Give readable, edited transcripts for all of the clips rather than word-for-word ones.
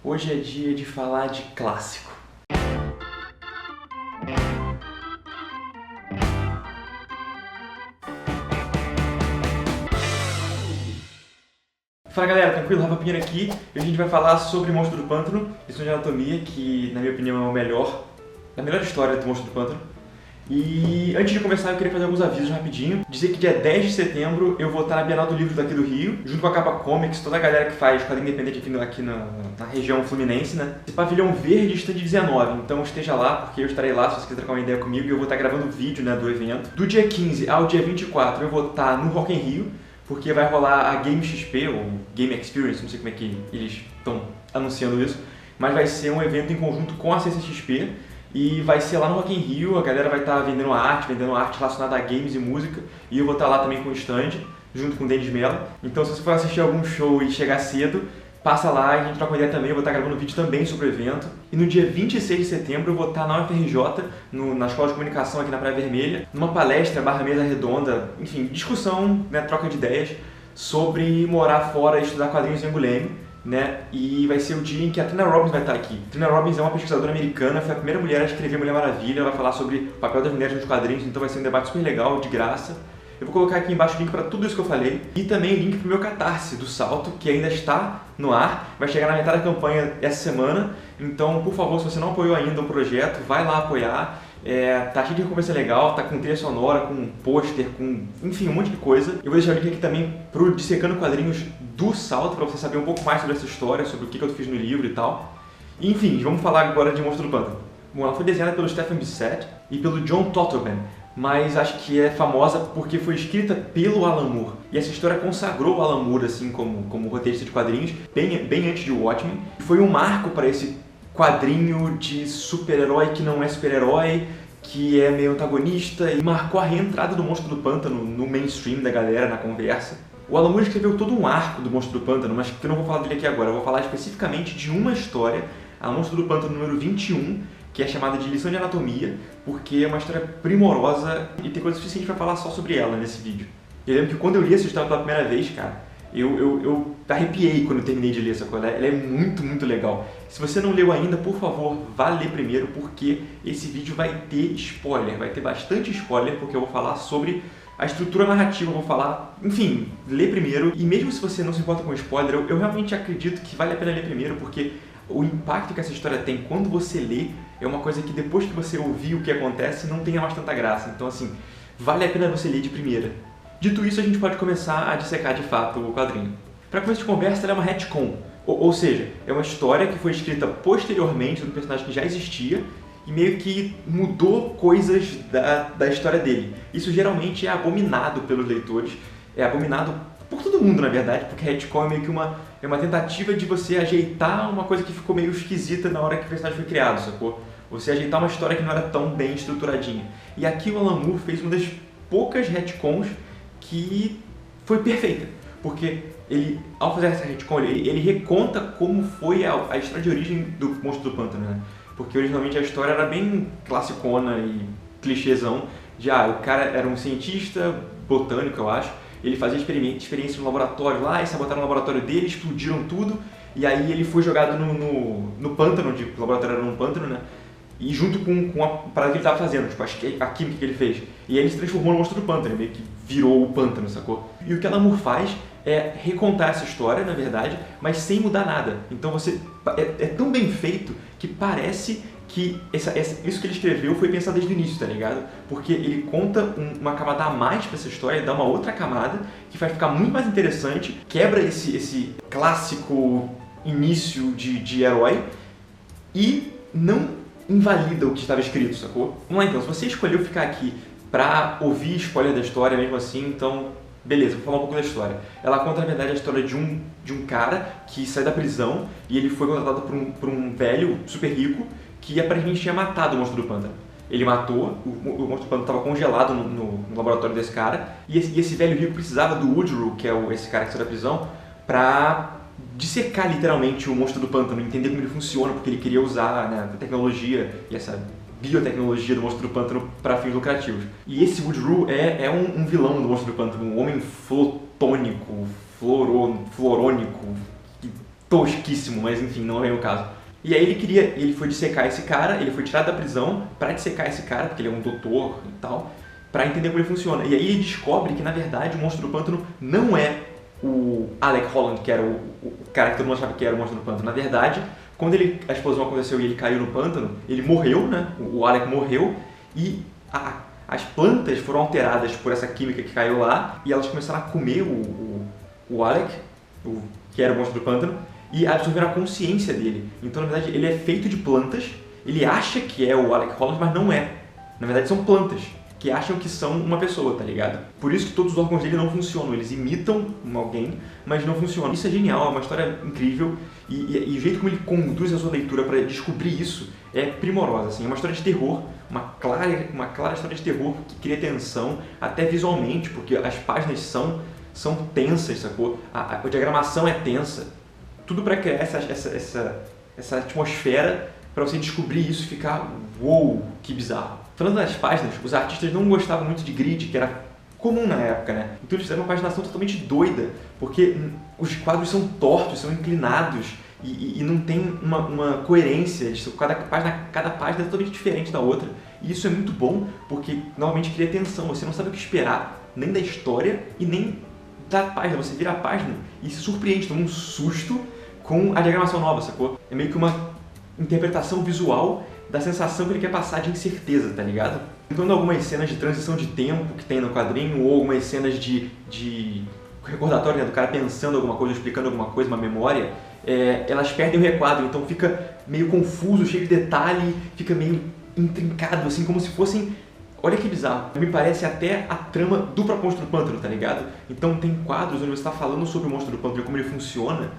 Hoje é dia de falar de clássico. Fala galera, tranquilo? Rafa Pinheiro aqui. E hoje a gente vai falar sobre Monstro do Pântano, Lições de Anatomia, que na minha opinião é o melhor, a melhor história do Monstro do Pântano. E antes de começar eu queria fazer alguns avisos rapidinho. Dizer que dia 10 de setembro eu vou estar na Bienal do Livro daqui do Rio, junto com a Capa Comics, toda a galera que faz quadrinho independente aqui na região fluminense, né? Esse pavilhão verde está de 19, então esteja lá, porque eu estarei lá se você quiser trocar uma ideia comigo e eu vou estar gravando vídeo, né, do evento. Do dia 15 ao dia 24 eu vou estar no Rock in Rio, porque vai rolar a Game XP, ou Game Experience, não sei como é que eles estão anunciando isso, mas vai ser um evento em conjunto com a CCXP, e vai ser lá no Rock in Rio, a galera vai estar vendendo arte relacionada a games e música, e eu vou estar lá também com o stand, junto com o Denis Mello. Então se você for assistir algum show e chegar cedo, passa lá e a gente troca uma ideia também, eu vou estar gravando vídeo também sobre o evento. E no dia 26 de setembro eu vou estar na UFRJ, na Escola de Comunicação aqui na Praia Vermelha, numa palestra, mesa redonda, enfim, discussão, né, troca de ideias, sobre morar fora e estudar quadrinhos em Angoulême. Né? E vai ser o dia em que a Trina Robbins vai estar aqui. Trina Robbins é uma pesquisadora americana, foi a primeira mulher a escrever Mulher Maravilha, ela vai falar sobre o papel das mulheres nos quadrinhos, então vai ser um debate super legal, de graça. Eu vou colocar aqui embaixo o link para tudo isso que eu falei e também o link para o meu Catarse do Salto, que ainda está no ar, vai chegar na metade da campanha essa semana, então por favor, se você não apoiou ainda o projeto, vai lá apoiar. Tá cheio de recompensa legal, tá com trilha sonora, com pôster, com, enfim, um monte de coisa. Eu vou deixar o link aqui também pro Dissecando Quadrinhos do Salto, pra você saber um pouco mais sobre essa história, sobre o que eu fiz no livro e tal. E, enfim, vamos falar agora de Monstro do Pântano. Bom, ela foi desenhada pelo Stephen Bissette e pelo John Totleben, mas acho que é famosa porque foi escrita pelo Alan Moore. E essa história consagrou o Alan Moore, assim, como roteirista de quadrinhos, bem antes de Watchmen. Foi um marco para esse quadrinho de super-herói que não é super-herói, que é meio antagonista, e marcou a reentrada do Monstro do Pântano no mainstream da galera, na conversa. O Alan Moore escreveu todo um arco do Monstro do Pântano, mas que eu não vou falar dele aqui agora, eu vou falar especificamente de uma história, a Monstro do Pântano número 21, que é chamada de Lição de Anatomia, porque é uma história primorosa e tem coisa suficiente para falar só sobre ela nesse vídeo. Eu lembro que quando eu li essa história pela primeira vez, cara, eu arrepiei quando eu terminei de ler essa coisa. Ela é muito legal. Se você não leu ainda, por favor, vá ler primeiro, porque esse vídeo vai ter spoiler, vai ter bastante spoiler, porque eu vou falar sobre a estrutura narrativa, eu vou falar, enfim, lê primeiro. E mesmo se você não se importa com spoiler, eu realmente acredito que vale a pena ler primeiro, porque o impacto que essa história tem quando você lê é uma coisa que depois que você ouvir o que acontece, não tenha mais tanta graça. Então, assim, vale a pena você ler de primeira. Dito isso, a gente pode começar a dissecar de fato o quadrinho. Para começo de conversa, ela é uma retcon, ou seja, é uma história que foi escrita posteriormente de um personagem que já existia e meio que mudou coisas da história dele. Isso geralmente é abominado pelos leitores, é abominado por todo mundo, na verdade, porque retcon é meio que uma tentativa de você ajeitar uma coisa que ficou meio esquisita na hora que o personagem foi criado, sacou? Você ajeitar uma história que não era tão bem estruturadinha. E aqui o Alan Moore fez uma das poucas retcons que foi perfeita, porque ele, ao fazer essa retcon, ele reconta como foi a história de origem do Monstro do Pântano, né? Porque originalmente a história era bem classicona e clichêzão, de o cara era um cientista botânico, eu acho, ele fazia experiências no laboratório lá, e sabotaram o laboratório dele, explodiram tudo, e aí ele foi jogado no pântano, o laboratório era num pântano, né? E junto com a parada que ele estava fazendo, tipo, a química que ele fez. E aí ele se transformou no Monstro do Pântano, meio que virou o pântano, sacou? E o que Alan Moore faz é recontar essa história, na verdade, mas sem mudar nada. Então você é tão bem feito que parece que isso que ele escreveu foi pensado desde o início, tá ligado? Porque ele conta uma camada a mais pra essa história, dá uma outra camada que vai ficar muito mais interessante, quebra esse clássico início de herói e não invalida o que estava escrito, sacou? Vamos lá então, se você escolheu ficar aqui pra ouvir spoiler da história mesmo assim, então beleza, vou falar um pouco da história. Ela conta na verdade a história de um cara que sai da prisão e ele foi contratado por um velho super rico que aparentemente tinha matado o Monstro do Pântano. Ele matou, o Monstro do Pântano estava congelado no laboratório desse cara e esse velho rico precisava do Woodrow, que é esse cara que saiu da prisão, pra dissecar literalmente o Monstro do Pântano, entender como ele funciona, porque ele queria usar, né, a tecnologia e essa biotecnologia do Monstro do Pântano para fins lucrativos. E esse Woodrow é um vilão do Monstro do Pântano, um homem flotônico, florônico, que tosquíssimo, mas enfim, não é o caso. E aí ele foi dissecar esse cara, ele foi tirado da prisão pra dissecar esse cara, porque ele é um doutor e tal, pra entender como ele funciona. E aí ele descobre que, na verdade, o monstro do pântano não é o Alec Holland, que era o cara que todo mundo achava que era o monstro do pântano. Na verdade, quando a explosão aconteceu e ele caiu no pântano, ele morreu, né? O Alec morreu e as plantas foram alteradas por essa química que caiu lá e elas começaram a comer o Alec, que era o monstro do pântano, e absorveram a consciência dele. Então, na verdade, ele é feito de plantas, ele acha que é o Alec Holland, mas não é. Na verdade, são plantas que acham que são uma pessoa, tá ligado? Por isso que todos os órgãos dele não funcionam, eles imitam alguém, mas não funcionam. Isso é genial, é uma história incrível e o jeito como ele conduz a sua leitura para descobrir isso é primorosa, assim. É uma história de terror, uma clara história de terror que cria tensão, até visualmente, porque as páginas são tensas, sacou? A diagramação é tensa, tudo para criar essa atmosfera para você descobrir isso e ficar, uou, que bizarro. Falando das páginas, os artistas não gostavam muito de grid, que era comum na época, né? Então eles fizeram uma paginação totalmente doida, porque os quadros são tortos, são inclinados e não tem uma coerência, cada página é totalmente diferente da outra. E isso é muito bom, porque normalmente cria tensão, você não sabe o que esperar, nem da história e nem da página. Você vira a página e se surpreende, toma um susto com a diagramação nova, sacou? É meio que uma interpretação visual da sensação que ele quer passar de incerteza, tá ligado? Então, algumas cenas de transição de tempo que tem no quadrinho, ou algumas cenas de recordatório, né, do cara pensando alguma coisa, explicando alguma coisa, uma memória, elas perdem o requadro, então fica meio confuso, cheio de detalhe, fica meio intrincado, assim, como se fossem... Olha que bizarro, me parece até a trama do próprio Monstro do Pântano, tá ligado? Então tem quadros onde você está falando sobre o Monstro do Pântano e como ele funciona,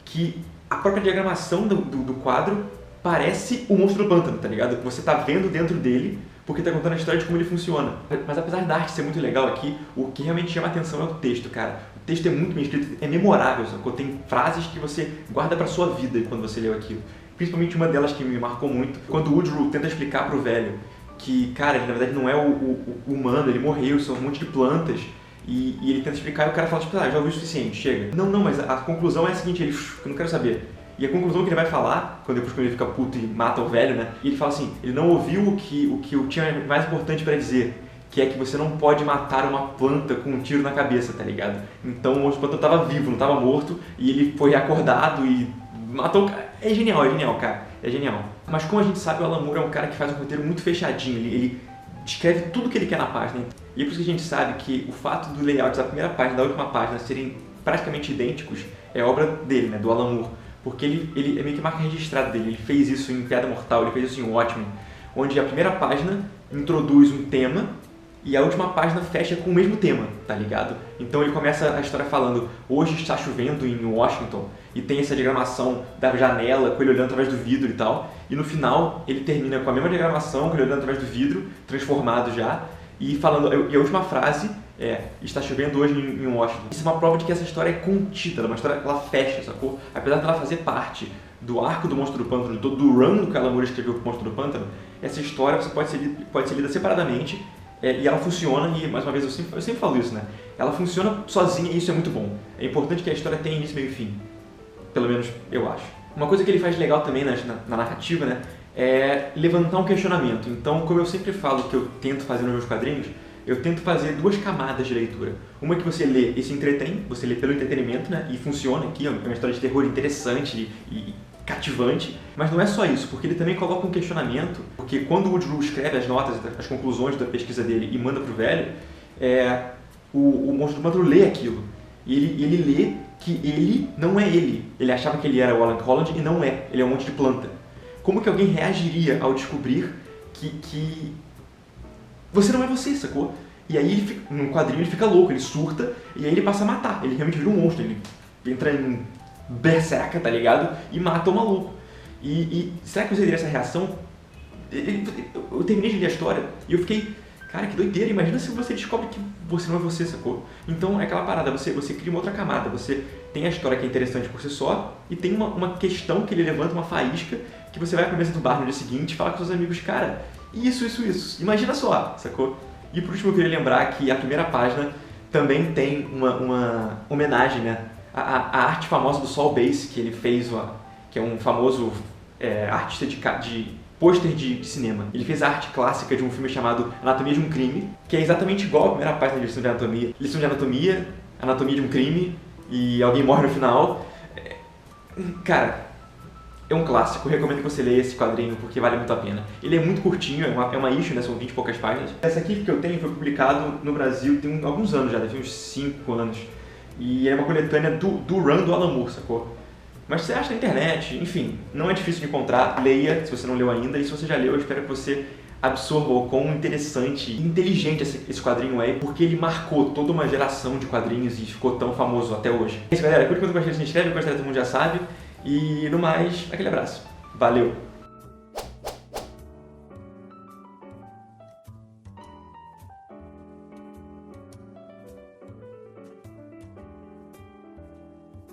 que a própria diagramação do quadro parece o Monstro do Pântano, tá ligado? Você tá vendo dentro dele porque tá contando a história de como ele funciona. Mas apesar da arte ser muito legal aqui, o que realmente chama a atenção é o texto, cara. O texto é muito bem escrito, é memorável, sacou? Tem frases que você guarda pra sua vida quando você leu aquilo. Principalmente uma delas que me marcou muito, quando o Woodrow tenta explicar pro velho que, cara, ele na verdade não é o humano, ele morreu, são um monte de plantas. E ele tenta explicar e o cara fala, tipo, já ouvi o suficiente, chega. Não, mas a conclusão é a seguinte, eu não quero saber. E a conclusão que ele vai falar, depois que ele fica puto e mata o velho, né? E ele fala assim, ele não ouviu o que eu tinha mais importante pra dizer, que é que você não pode matar uma planta com um tiro na cabeça, tá ligado? Então o monstro planta tava vivo, não tava morto, e ele foi acordado e matou o cara. É genial, cara. É genial. Mas como a gente sabe, o Alan Moore é um cara que faz um roteiro muito fechadinho, ele descreve tudo que ele quer na página. E é por isso que a gente sabe que o fato do layout da primeira página e da última página serem praticamente idênticos é obra dele, né? Do Alan Moore. Porque ele é meio que marca registrada dele, ele fez isso em Piada Mortal, ele fez isso em Watchmen, onde a primeira página introduz um tema e a última página fecha com o mesmo tema, tá ligado? Então ele começa a história falando, hoje está chovendo em Washington, e tem essa diagramação da janela, com ele olhando através do vidro e tal, e no final ele termina com a mesma diagramação, com ele olhando através do vidro, transformado já, e falando, e a última frase está chovendo hoje em Washington. Isso é uma prova de que essa história é contida, é uma história que ela fecha, sacou? Apesar dela fazer parte do arco do Monstro do Pântano, do run do que Alan Moore escreveu pro Monstro do Pântano, essa história você pode ser lida separadamente, e ela funciona, e mais uma vez eu sempre falo isso, né? Ela funciona sozinha e isso é muito bom. É importante que a história tenha início, meio e fim. Pelo menos eu acho. Uma coisa que ele faz legal também na narrativa, né? É levantar um questionamento. Então, como eu sempre falo que eu tento fazer nos meus quadrinhos, eu tento fazer duas camadas de leitura. Uma que você lê e se entretém, você lê pelo entretenimento, né? E funciona aqui, é uma história de terror interessante e cativante. Mas não é só isso, porque ele também coloca um questionamento, porque quando o Woodrow escreve as notas, as conclusões da pesquisa dele e manda pro velho, o Monstro do Pântano lê aquilo. E ele lê que ele não é ele. Ele achava que ele era o Alan Holland e não é. Ele é um monte de planta. Como que alguém reagiria ao descobrir que você não é você, sacou? E aí, no quadrinho, ele fica louco, ele surta, e aí ele passa a matar. Ele realmente vira um monstro, ele entra em berserca, tá ligado? E mata o maluco. E será que você teria essa reação? Eu terminei de ler a história e eu fiquei, cara, que doideira, imagina se você descobre que você não é você, sacou? Então é aquela parada, você cria uma outra camada, você tem a história que é interessante por si só, e tem uma questão que ele levanta, uma faísca, que você vai pra mesa do bar no dia seguinte e fala com seus amigos, cara, isso, imagina só, sacou? E por último eu queria lembrar que a primeira página também tem uma homenagem, né, a arte famosa do Saul Bass, que ele fez, que é um famoso artista de pôster de cinema. Ele fez a arte clássica de um filme chamado Anatomia de um Crime, que é exatamente igual à primeira página de lição de anatomia. Lição de anatomia, anatomia de um crime, e alguém morre no final. Cara, é um clássico, eu recomendo que você leia esse quadrinho porque vale muito a pena. Ele é muito curtinho, é uma issue, né? São 20 e poucas páginas. Essa aqui que eu tenho foi publicado no Brasil tem alguns anos já, deve ter uns 5 anos. E é uma coletânea do run do Alan Moore, sacou? Mas você acha na internet, enfim, não é difícil de encontrar, leia se você não leu ainda, e se você já leu, eu espero que você absorva o quão interessante e inteligente esse quadrinho é, porque ele marcou toda uma geração de quadrinhos e ficou tão famoso até hoje. É isso, galera, curte quando compartilha, se inscreve, gostaria, todo mundo já sabe, e no mais, aquele abraço. Valeu!